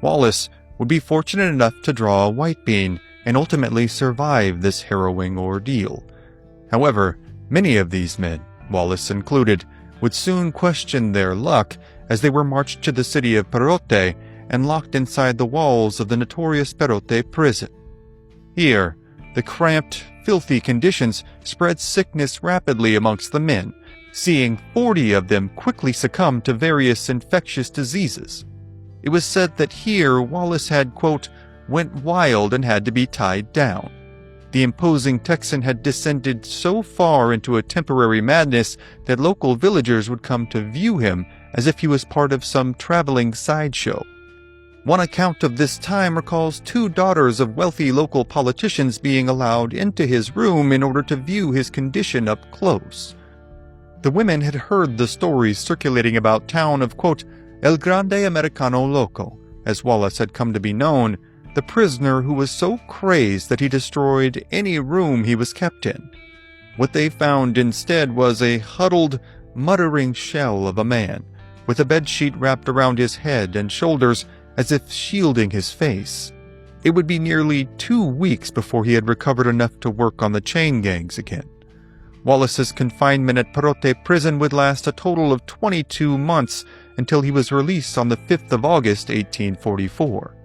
Wallace would be fortunate enough to draw a white bean and ultimately survive this harrowing ordeal. However, many of these men, Wallace included, would soon question their luck as they were marched to the city of Perote and locked inside the walls of the notorious Perote prison. Here, the cramped, filthy conditions spread sickness rapidly amongst the men, seeing 40 of them quickly succumb to various infectious diseases. It was said that here Wallace had, quote, went wild and had to be tied down. The imposing Texan had descended so far into a temporary madness that local villagers would come to view him as if he was part of some traveling sideshow. One account of this time recalls 2 daughters of wealthy local politicians being allowed into his room in order to view his condition up close. The women had heard the stories circulating about town of, quote, El Grande Americano Loco, as Wallace had come to be known, the prisoner who was so crazed that he destroyed any room he was kept in. What they found instead was a huddled, muttering shell of a man, with a bedsheet wrapped around his head and shoulders as if shielding his face. It would be nearly 2 weeks before he had recovered enough to work on the chain gangs again. Wallace's confinement at Perote prison would last a total of 22 months until he was released on the 5th of August, 1844.